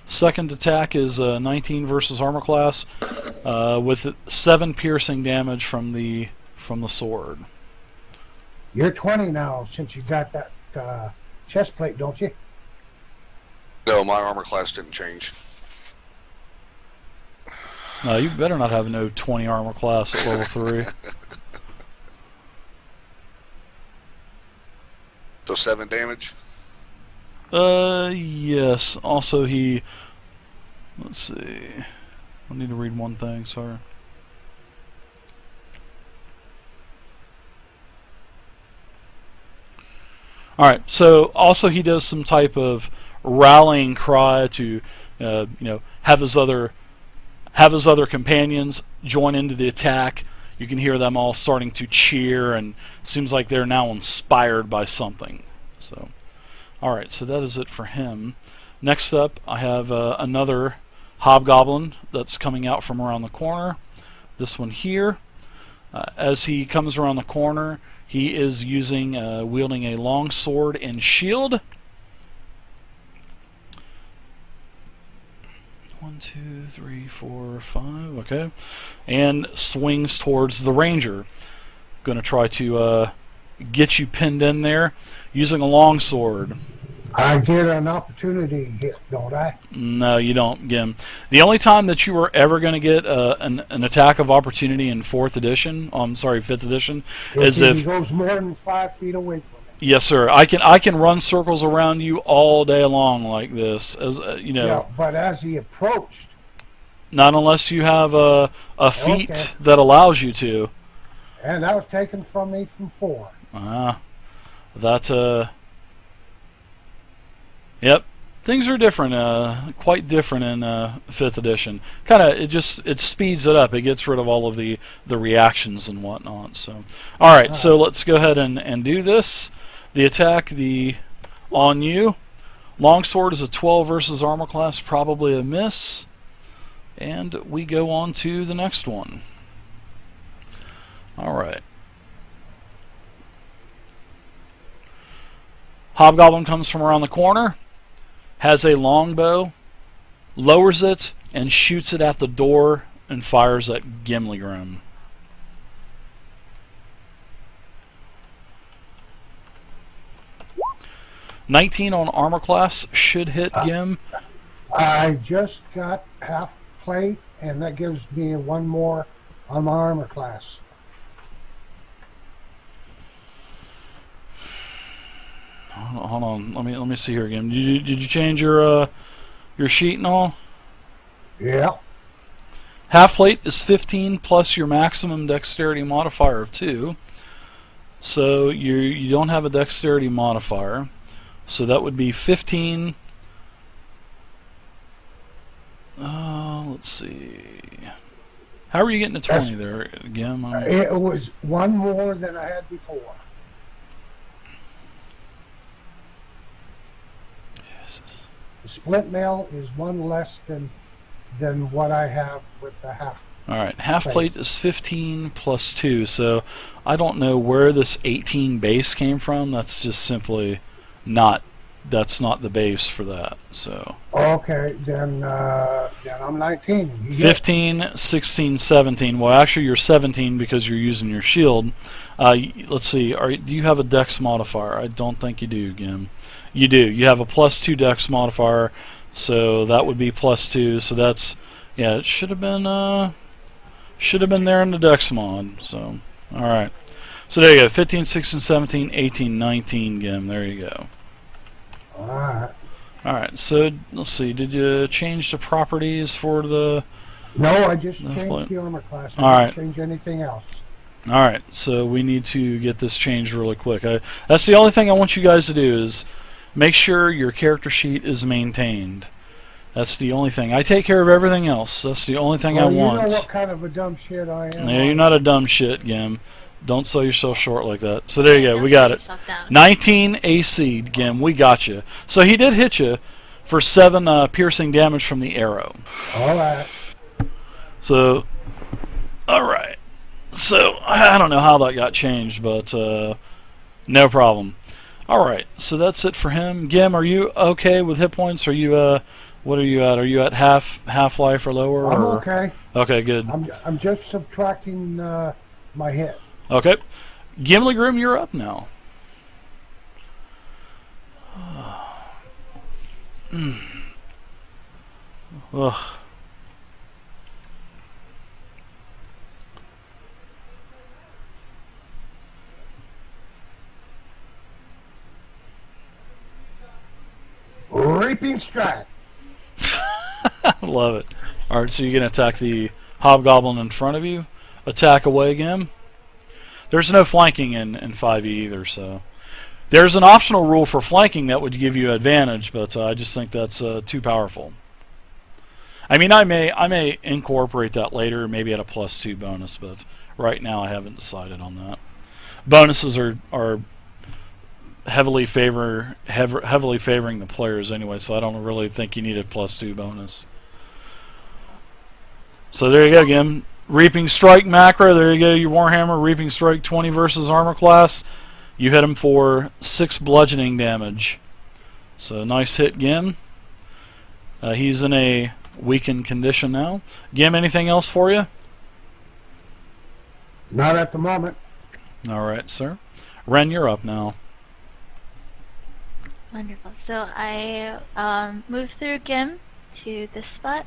Second attack is 19 versus armor class, with 7 piercing damage from the sword. You're 20 now since you got that chest plate, don't you? No, my armor class didn't change. No, you better not have no 20 armor class at level 3. So 7 damage? Yes. Also, let's see. I need to read one thing, sorry. Alright, so also he does some type of rallying cry to, have his other companions join into the attack. You can hear them all starting to cheer, and it seems like they're now inspired by something. So, alright, so that is it for him. Next up, I have another Hobgoblin that's coming out from around the corner. This one here. As he comes around the corner, he is wielding a long sword and shield. 1, 2, 3, 4, 5. Okay, and swings towards the ranger. Going to try to get you pinned in there using a long sword. I get an opportunity hit, don't I? No, you don't, Gim. The only time that you were ever going to get an attack of opportunity in 5th edition, is if he goes more than 5 feet away from me. Yes, sir. I can run circles around you all day long like this, Yeah, but as he approached. Not unless you have a feat that allows you to. And that was taken from me from 4. Yep. Things are different, quite different in 5th edition. It speeds it up. It gets rid of all of the reactions and whatnot. So, all right. So let's go ahead and do this. The attack, on you. Longsword is a 12 versus armor class, probably a miss. And we go on to the next one. All right. Hobgoblin comes from around the corner. Has a longbow, lowers it, and shoots it at the door and fires at Gimligrim. $19 on armor class should hit Gim. I just got half plate, and that gives me 1 more on my armor class. Hold on. Let me see here again. Did you change your sheet and all? Yeah. Half plate is 15 plus your maximum dexterity modifier of 2. So you don't have a dexterity modifier. So that would be 15. Let's see. How are you getting to 20 there, Gim? It was 1 more than I had before. The split mail is 1 less than what I have with the half. Alright, half plate is 15 plus 2, so I don't know where this 18 base came from. That's just simply that's not the base for that. So okay, then I'm 19. 15, 16, 17. Well, actually you're 17 because you're using your shield. Let's see, do you have a dex modifier? I don't think you do, Gim. You do. You have a +2 dex modifier, so that would be +2. So that's, yeah, it should have been there in the dex mod. So, all right. So there you go. 15, 16, 17, 18, 19, Gim. There you go. All right. All right. So let's see. Did you change the properties for the? No, I just changed the armor class. I didn't change anything else. All right. So we need to get this changed really quick. That's the only thing I want you guys to do is make sure your character sheet is maintained. That's the only thing. I take care of everything else. That's the only thing I want. You know what kind of a dumb shit I am. No, you're not a dumb shit, Gim. Don't sell yourself short like that. So there you go. We got it. 19 AC, Gim. We got you. So he did hit you for 7 piercing damage from the arrow. All right. So, all right. So I don't know how that got changed, but no problem. All right, so that's it for him. Gim, are you okay with hit points? Are you what are you at? Are you at half life or lower? I'm or? okay. Okay, good. I'm just subtracting my hit. Okay, Gimli Groom, you're up now. Ugh. Reaping strike. Love it. All right, so you're gonna attack the hobgoblin in front of you. Attack away again. There's no flanking in 5e either, so there's an optional rule for flanking that would give you advantage, but I just think that's too powerful. I mean, I may incorporate that later, maybe at a +2 bonus, but right now I haven't decided on that. Bonuses are heavily favoring the players anyway, so I don't really think you need a +2 bonus. So there you go, Gim. Reaping Strike macro, there you go, your Warhammer. Reaping Strike 20 versus armor class. You hit him for 6 bludgeoning damage. So nice hit, Gim. He's in a weakened condition now. Gim, anything else for you? Not at the moment. Alright, sir. Ren, you're up now. Wonderful. So I move through Gim to this spot.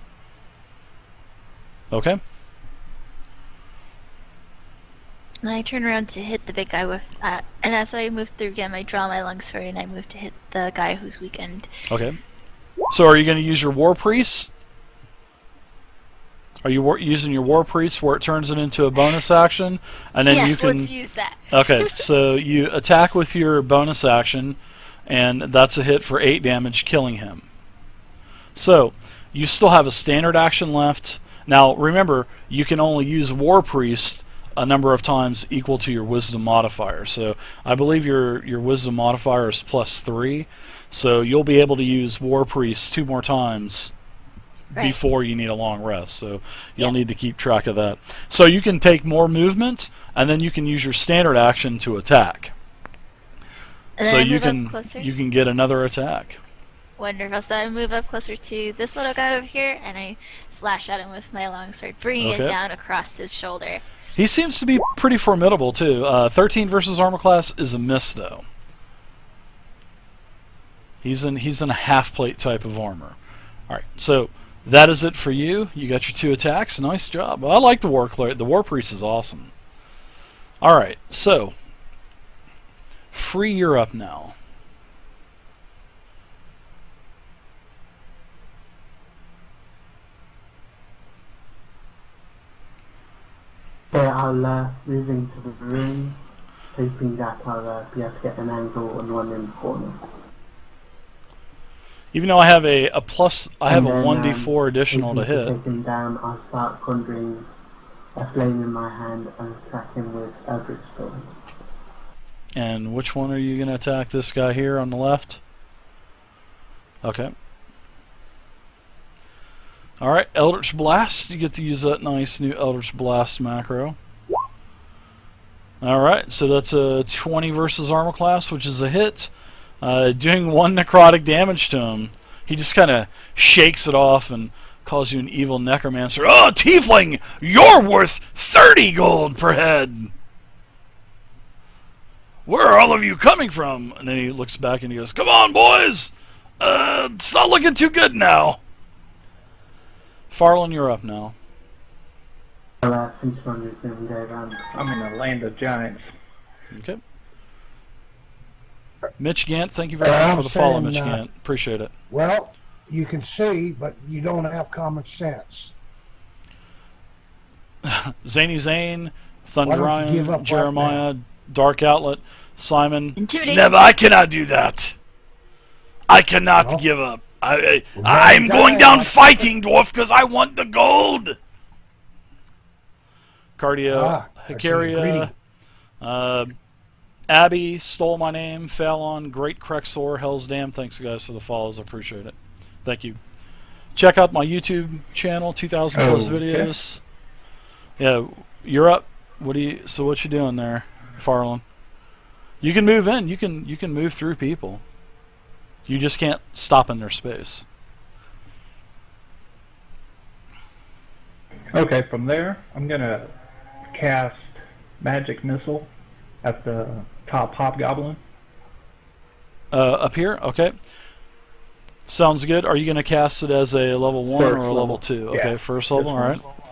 Okay. And I turn around to hit the big guy with and as I move through Gim, I draw my longsword and I move to hit the guy who's weakened. Okay. So are you going to use your War Priest? Are you using your War Priest where it turns it into a bonus action? And then yes, you can... let's use that. Okay, so you attack with your bonus action, and that's a hit for 8 damage, killing him. So, you still have a standard action left. Now, remember, you can only use War Priest a number of times equal to your Wisdom modifier. So, I believe your Wisdom modifier is +3, so you'll be able to use War Priest 2 more times before you need a long rest. So, you'll need to keep track of that. So, you can take more movement, and then you can use your standard action to attack. And So then I you move up closer. can get another attack. Wonderful. So I move up closer to this little guy over here, and I slash at him with my longsword, bringing it down across his shoulder. He seems to be pretty formidable too. 13 versus armor class is a miss though. He's in a half plate type of armor. All right, so that is it for you. You got your 2 attacks. Nice job. Well, I like the War Cleric. The War Priest is awesome. All right, so Free, you're up now. Okay, I'll move into the room, hoping that I'll be able to get an angle on one in the corner. Even though I have a 1d4 additional to hoping hit. take him down, I'll start conjuring a flame in my hand and attack him with Eldritch Storm. And which one are you going to attack? This guy here on the left? Okay. Alright, Eldritch Blast. You get to use that nice new Eldritch Blast macro. Alright, so that's a 20 versus armor class, which is a hit. Doing 1 necrotic damage to him. He just kind of shakes it off and calls you an evil necromancer. Oh, Tiefling! You're worth 30 gold per head! Where are all of you coming from? And then he looks back and he goes, come on, boys! It's not looking too good now. Farland, you're up now. I'll finish my movement and go around. I'm in the land of giants. Okay. Mitch Gant, thank you very much for the follow, Mitch Gant. Appreciate it. Well, you can see, but you don't have common sense. Zany Zane, Why don't you give Thunderion, up Jeremiah, Dark Outlet, Simon. Intimidating. Never, I cannot do that. I cannot Well, give up. well, I'm you going gotta down have- fighting, dwarf, because I want the gold. Cardio, I see, Hicaria, Abby stole my name. Fallon, Great Crexor, Hell's Dam. Thanks guys for the follows. I appreciate it. Thank you. Check out my YouTube channel, 2,000 plus Okay. videos. Yeah, you're up. What you doing there, Farland? You can move in. You can move through people. You just can't stop in their space. Okay, from there, I'm gonna cast Magic Missile at the top Hobgoblin. Up here? Okay. Sounds good. Are you going to cast it as a level 1 or a level 2? Okay, Yeah, first level, just alright. first.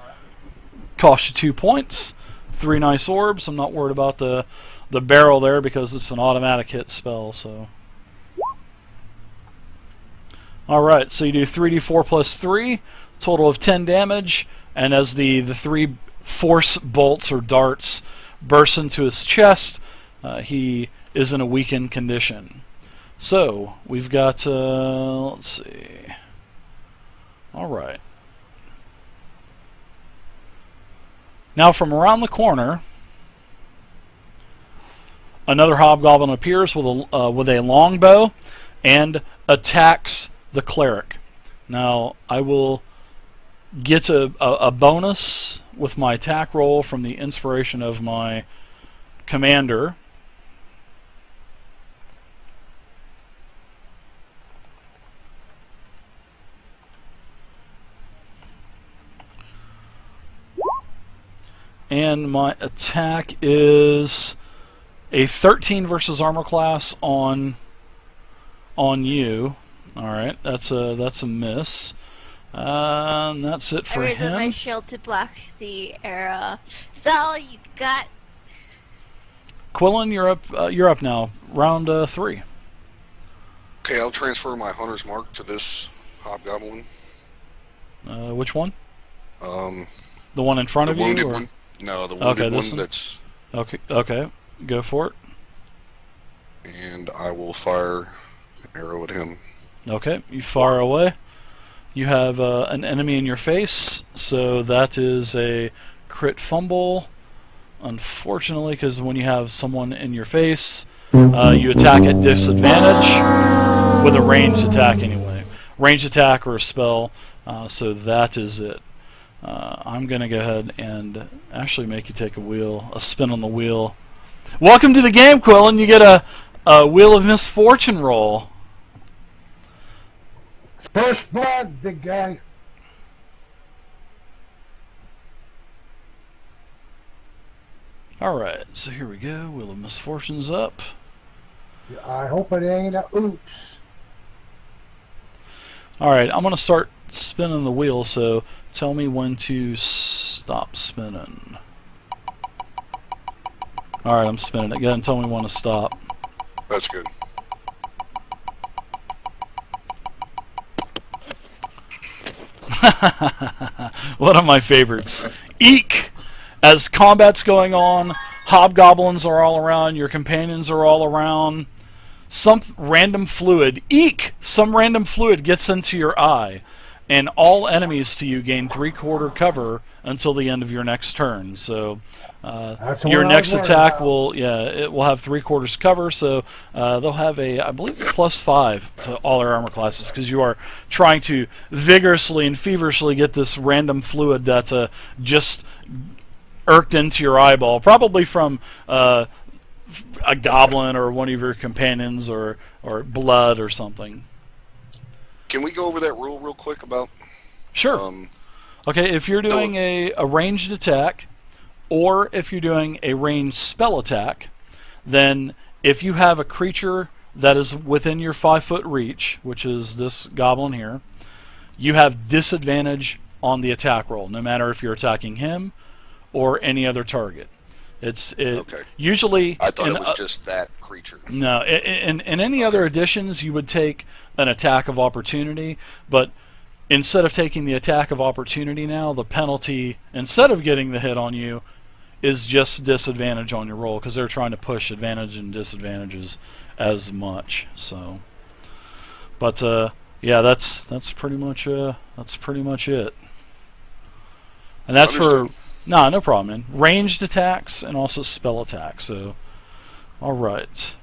Cost you 2 points. 3 nice orbs. I'm not worried about the barrel there because it's an automatic hit spell, so. Alright, so you do 3d4 plus 3, total of 10 damage, and as the 3 force bolts or darts burst into his chest, he is in a weakened condition. So, we've got, let's see. Alright. Now, from around the corner, another hobgoblin appears with a longbow and attacks the cleric. Now, I will get a bonus with my attack roll from the inspiration of my commander. And my attack is a 13 versus armor class on you. All right, that's a miss. And that's it for I raise up my him. shield to block the arrow. Is that all you got? Quillen, you're up. You're up now. Round 3. Okay, I'll transfer my hunter's mark to this hobgoblin. Which one? Um, The one in front the of you? wounded Or? one. No, the wounded this one. one? That's. Okay. Okay. Go for it. And I will fire an arrow at him. Okay. You fire away. You have an enemy in your face, so that is a crit fumble. Unfortunately, because when you have someone in your face, you attack at disadvantage with a ranged attack anyway. Ranged attack or a spell, so that is it. I'm going to go ahead and actually make you take a spin on the wheel. Welcome to the game, Quillen. You get a Wheel of Misfortune roll. First blood, big guy. Alright, so here we go. Wheel of Misfortune's up. I hope it ain't a oops. Alright, I'm going to start spinning the wheel, so tell me when to stop spinning. Alright, I'm spinning it. Go ahead and tell me when to stop. That's good. One of my favorites. Eek! As combat's going on, hobgoblins are all around, your companions are all around. Some random fluid, eek! Some random fluid gets into your eye, and all enemies to you gain 3/4 cover until the end of your next turn. So That's the your one I next was worried attack about. it will have 3/4 cover. So they'll have I believe, +5 to all their armor classes because you are trying to vigorously and feverishly get this random fluid that's just irked into your eyeball, probably from a goblin or one of your companions or blood or something. Can we go over that rule real quick about? Sure. Okay, if you're doing a ranged attack, or if you're doing a ranged spell attack, then if you have a creature that is within your 5-foot reach, which is this goblin here, you have disadvantage on the attack roll, no matter if you're attacking him or any other target. Okay. Usually. I thought it was just that creature. No, in any other editions, you would take an attack of opportunity, but instead of taking the attack of opportunity now, the penalty, instead of getting the hit on you, is just disadvantage on your roll, because they're trying to push advantage and disadvantages as much. So, but yeah, that's pretty much it. And that's Understood. no problem, man. Ranged attacks and also spell attacks. So, all right.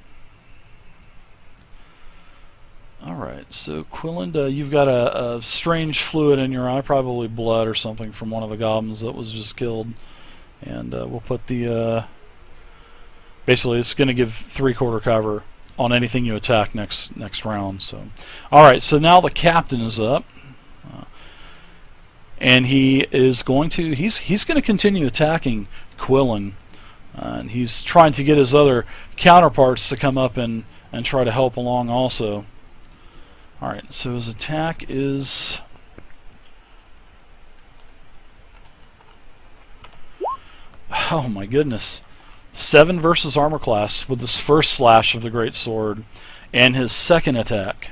Alright, so Quillen, you've got a strange fluid in your eye, probably blood or something from one of the goblins that was just killed. And we'll put the basically it's going to give 3/4 cover on anything you attack next round. So, all right. So now the captain is up, and he is going to he's going to continue attacking Quillen, and he's trying to get his other counterparts to come up and try to help along also. All right. So his attack is. Oh my goodness. 7 versus armor class with his first slash of the great sword and his second attack.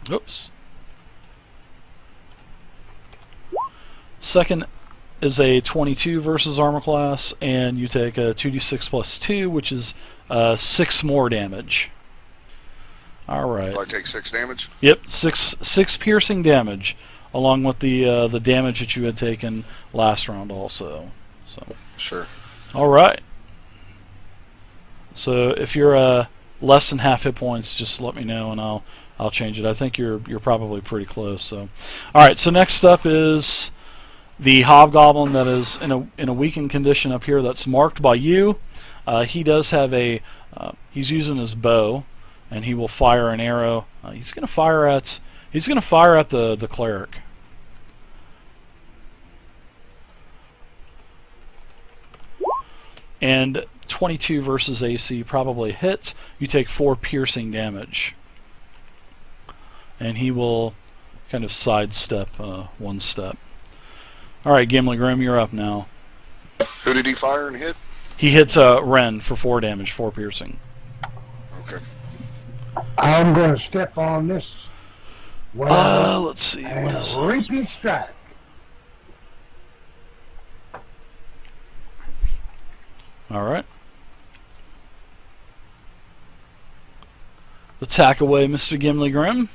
Oops. Second is a 22 versus armor class, and you take a 2d6 plus 2, which is 6 more damage. Alright. Do I take 6 damage? Yep, 6 piercing damage, along with the damage that you had taken last round also. So. Sure. All right. So if you're less than half hit points, just let me know and I'll change it. I think you're probably pretty close. So, all right. So next up is the Hobgoblin that is in a weakened condition up here. That's marked by you. He does have he's using his bow, and he will fire an arrow. He's going to fire at the cleric. And 22 versus AC probably hits. You take 4 piercing damage. And he will kind of sidestep 1 step. Alright, Gimli Grim, you're up now. Who did he fire and hit? He hits Ren for 4 damage, 4 piercing. Okay. I'm going to step on this one Let's see. What and is repeat strike. Alright. Attack away, Mr. Gimli Grim.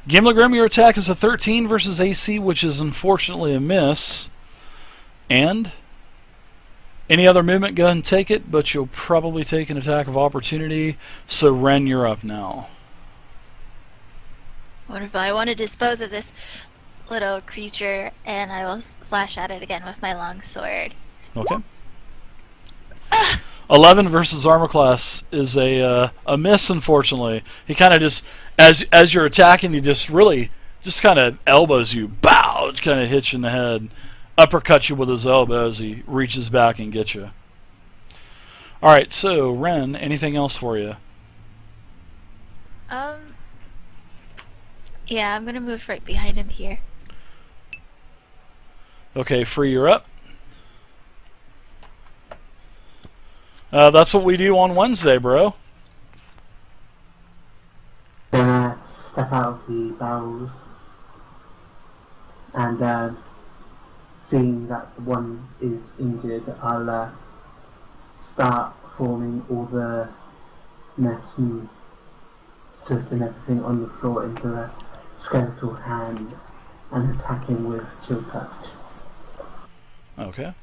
Gimli Grim, your attack is a 13 versus AC, which is unfortunately a miss. And any other movement, go ahead and take it, but you'll probably take an attack of opportunity. So Ren, you're up now. What if I want to dispose of this little creature, and I will slash at it again with my long sword. Okay. 11 versus armor class is a miss, unfortunately. He kind of just, as you're attacking, he just kind of elbows you. Bow! Kind of hits you in the head. Uppercuts you with his elbow as he reaches back and gets you. Alright, so, Ren, anything else for you? Yeah, I'm gonna move right behind him here. Okay, Free, you're up. That's what we do on Wednesday, bro. Gonna step out of the barrels and seeing that the one is injured, I'll start forming all the mess and soot and everything on the floor into a skeletal hand and attacking with chill touch. Okay.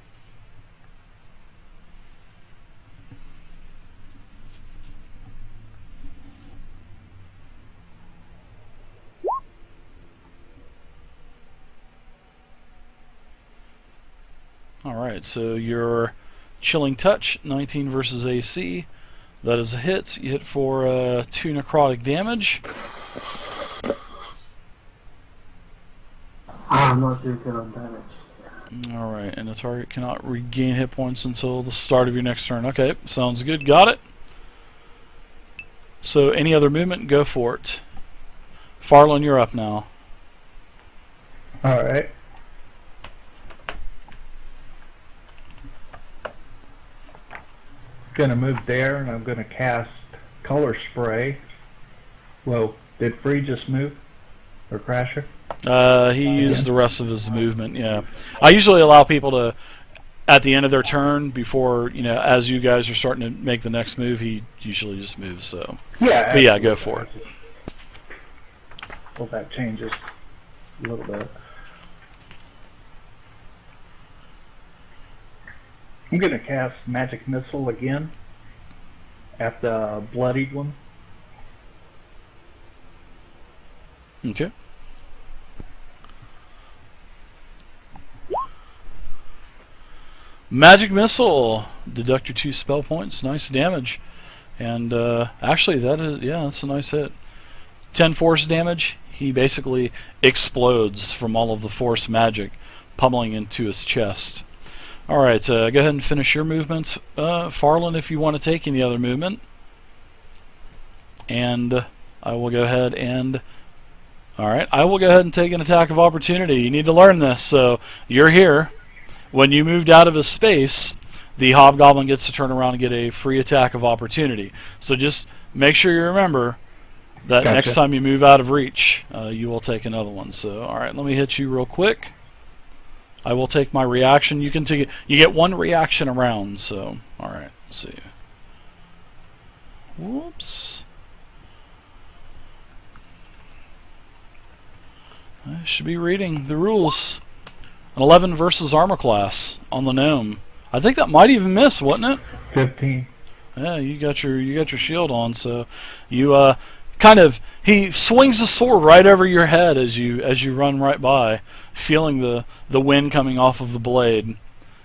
Alright, so your Chilling Touch, 19 versus AC. That is a hit. You hit for 2 necrotic damage. I'm not doing good on damage. Alright, and the target cannot regain hit points until the start of your next turn. Okay, sounds good. Got it. So, any other movement? Go for it. Farland, you're up now. Alright. Gonna move there, and I'm gonna cast Color Spray. Whoa, did Free just move? Or Crasher? He used the rest of his movement, yeah. I usually allow people to, at the end of their turn, before, as you guys are starting to make the next move, he usually just moves, so. Yeah. But yeah, go for it. Well, that changes a little bit. I'm gonna cast Magic Missile again at the bloodied one. Okay. Magic Missile. Deduct your 2 spell points. Nice damage. And actually, that's a nice hit. 10 force damage. He basically explodes from all of the force magic pummeling into his chest. Alright, go ahead and finish your movement. Farland, if you want to take any other movement. And I will go ahead and... Alright, I will go ahead and take an attack of opportunity. You need to learn this, so you're here. When you moved out of his space, the Hobgoblin gets to turn around and get a free attack of opportunity. So just make sure you remember that next time you move out of reach, you will take another one. So, alright, let me hit you real quick. I will take my reaction. You can take it. You get 1 reaction around. So, all right. Let's see. Whoops. I should be reading the rules. An 11 versus armor class on the gnome. I think that might even miss, wasn't it? 15. Yeah, you got your shield on. So, you he swings the sword right over your head as you run right by, feeling the wind coming off of the blade.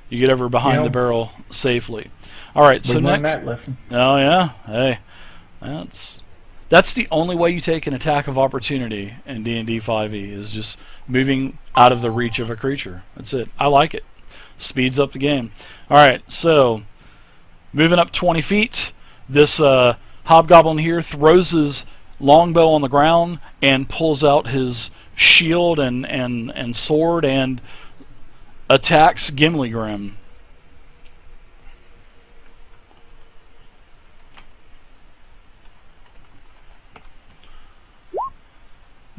You get over behind the barrel safely. All right, so next. That lesson. Oh yeah, hey, that's the only way you take an attack of opportunity in D&D 5e is just moving out of the reach of a creature. That's it. I like it. Speeds up the game. All right, so moving up 20 feet, this Hobgoblin here throws his longbow on the ground and pulls out his shield and sword and attacks Gimli-Grim.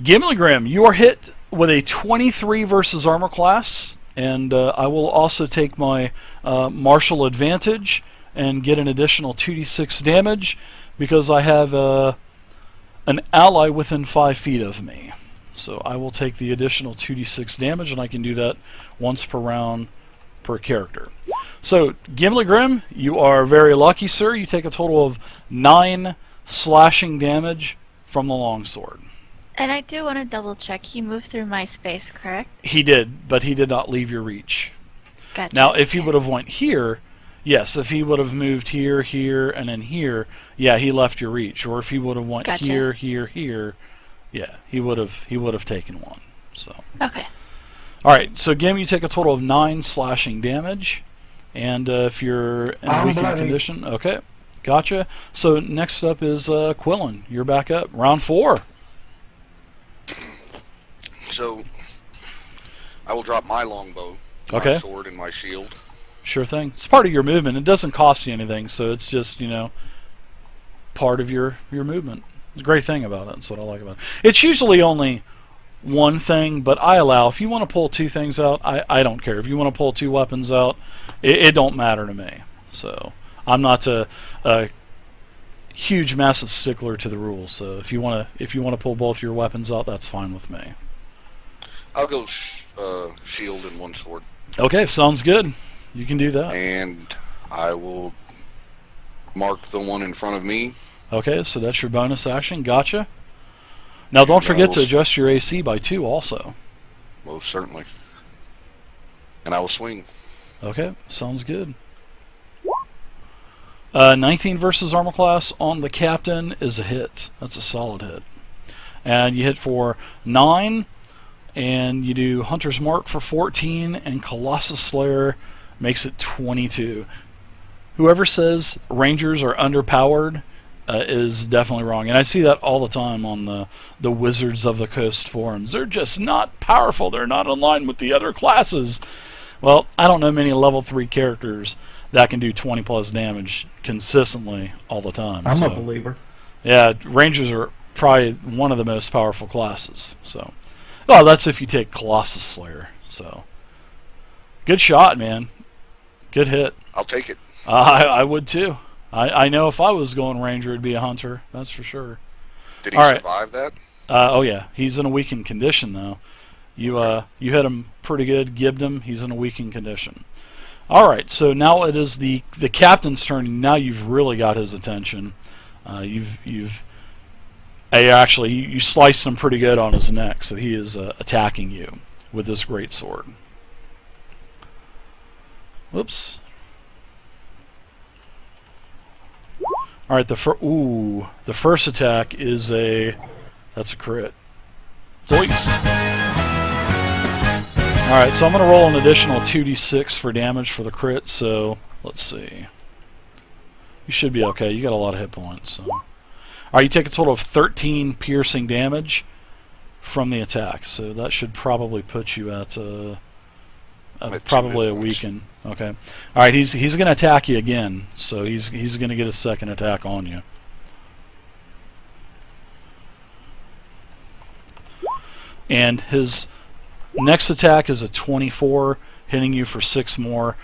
Gimli-Grim, you are hit with a 23 versus armor class, and I will also take my martial advantage and get an additional 2d6 damage because I have an ally within 5 feet of me. So I will take the additional 2d6 damage, and I can do that once per round per character. So, Gimli-Grim, you are very lucky, sir. You take a total of 9 slashing damage from the longsword. And I do want to double check. He moved through my space, correct? He did, but he did not leave your reach. Gotcha. Now, if he would have went here, yes, if he would have moved here, here, and then here, yeah, he left your reach. Or if he would have went here, here, here, yeah, he would have taken one. So. Okay. All right, so Gim, you take a total of 9 slashing damage, and if you're in a weakened condition, okay, gotcha. So next up is Quillen. You're back up, round 4. So I will drop my longbow, my sword, and my shield. Sure thing. It's part of your movement. It doesn't cost you anything, so it's just part of your movement. It's a great thing about it. That's what I like about it. It's usually only one thing, but I allow. If you want to pull 2 things out, I don't care. If you want to pull 2 weapons out, it don't matter to me. So I'm not a huge, massive stickler to the rules. So if you want to pull both your weapons out, that's fine with me. I'll go shield and 1 sword. Okay, sounds good. You can do that. And I will mark the one in front of me. Okay, so that's your bonus action. Gotcha. Now don't forget to adjust your AC by 2 also. Most certainly. And I will swing. Okay, sounds good. 19 versus armor class on the captain is a hit. That's a solid hit. And you hit for 9, and you do Hunter's Mark for 14, and Colossus Slayer makes it 22. Whoever says Rangers are underpowered is definitely wrong. And I see that all the time on the Wizards of the Coast forums. They're just not powerful. They're not in line with the other classes. Well, I don't know many level 3 characters that can do 20 plus damage consistently all the time. I'm a believer. Yeah, Rangers are probably one of the most powerful classes. So, well, that's if you take Colossus Slayer. So, good shot, man. Good hit. I'll take it. I would too. I know if I was going Ranger, it'd be a Hunter. That's for sure. Did he survive that? Oh yeah, he's in a weakened condition though. You hit him pretty good, gibbed him. He's in a weakened condition. All right, so now it is the captain's turn. Now you've really got his attention. You've Actually, you sliced him pretty good on his neck, so he is attacking you with this great sword. Whoops. All right, the first attack is that's a crit. Zoinks. All right, so I'm going to roll an additional 2d6 for damage for the crit. So let's see. You should be okay. You got a lot of hit points. So. All right, you take a total of 13 piercing damage from the attack. So that should probably put you at probably a weaken. Okay. All right, he's going to attack you again. So he's going to get a second attack on you. And his next attack is a 24, hitting you for 6 more,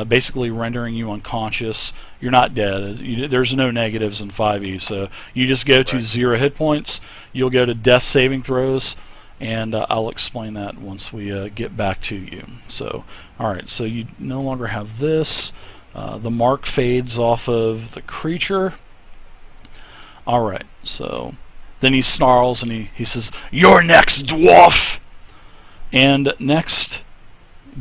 basically rendering you unconscious. You're not dead. There's no negatives in 5e, so you just go to 0 hit points. You'll go to death saving throws, and I'll explain that once we get back to you. So, alright, so you no longer have this. The mark fades off of the creature. Alright, so then he snarls and he says, "You're next, dwarf!" And next,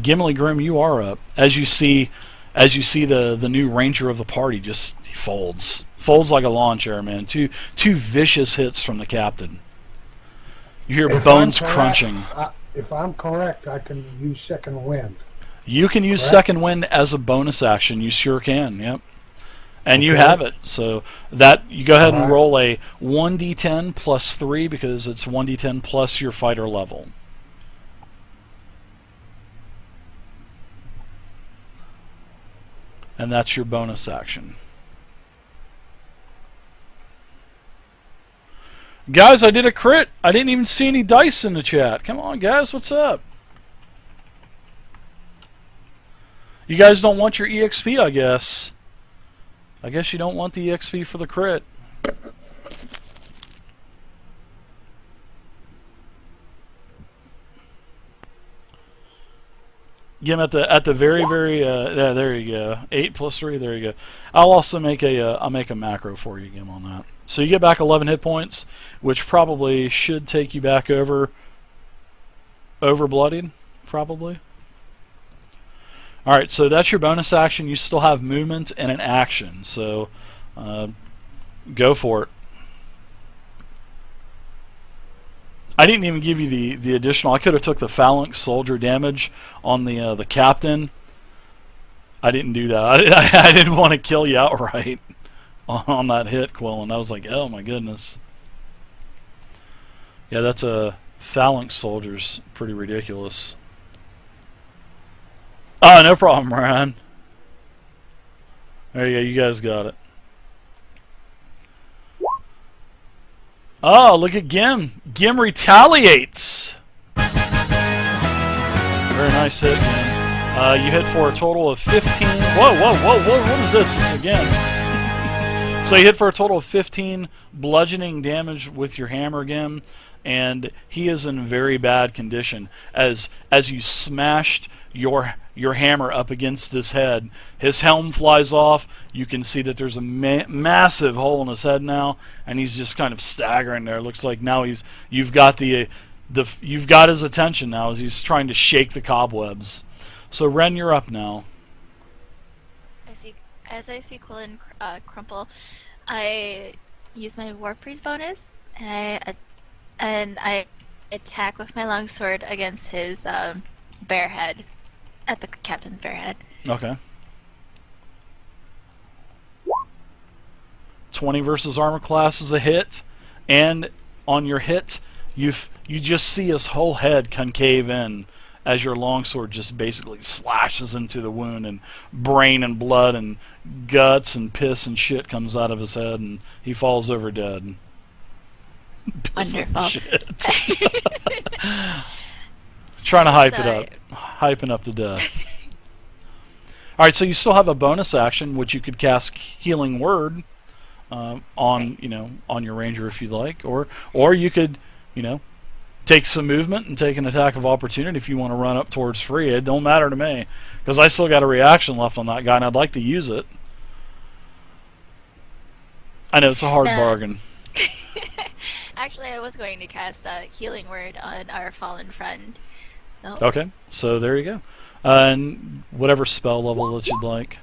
Gimli Grim, you are up. As you see the new ranger of the party, just he folds like a lawn chair, man. Two vicious hits from the captain. You hear bones crunching. If I'm correct, I can use second wind. You can use second wind as a bonus action. You sure can. Yep. And you have it. So that you go ahead and roll a 1d10 plus 3 because it's 1d10 plus your fighter level. And that's your bonus action. Guys, I did a crit. I didn't even see any dice in the chat. Come on, guys, what's up? You guys don't want your EXP, I guess. I guess you don't want the EXP for the crit. Give him at the very yeah, there you go. 8 plus 3, there you go. I'll also make I'll make a macro for you, Gim, on that. So you get back 11 hit points, which probably should take you back over bloodied, probably. All right, so that's your bonus action. You still have movement and an action, so go for it. I didn't even give you the additional. I could have took the phalanx soldier damage on the captain. I didn't do that. I didn't want to kill you outright on that hit, Quillen. I was like, oh my goodness. Yeah, that's a phalanx soldier's pretty ridiculous. Oh, no problem, Ryan. There you go. You guys got it. Oh, look at Gim. Gim retaliates. Very nice hit, man. You hit for a total of 15. Whoa. What is this? This again. So you hit for a total of 15 bludgeoning damage with your hammer, Gim. And he is in very bad condition. As you smashed your hammer up against his head, his helm flies off. You can see that there's a massive hole in his head now, and he's just kind of staggering there. It looks like now you've got you've got his attention now as he's trying to shake the cobwebs. So Ren, you're up now. As I see Quillen crumple, I use my War Priest bonus, and I attack with my longsword against his bare head, at the captain's bare head. Okay. 20 versus armor class is a hit, and on your hit, you just see his whole head concave in as your longsword just basically slashes into the wound, and brain and blood and guts and piss and shit comes out of his head, and he falls over dead. Wonderful. Trying to hype it up. Hyping up to death. Alright, so you still have a bonus action, which you could cast Healing Word on your ranger if you'd like. Or you could, take some movement and take an attack of opportunity if you want to run up towards free. It don't matter to me, because I still got a reaction left on that guy, and I'd like to use it. I know, it's a hard bargain. Actually, I was going to cast a healing word on our fallen friend. So, Okay, so there you go. And whatever spell level that you'd like.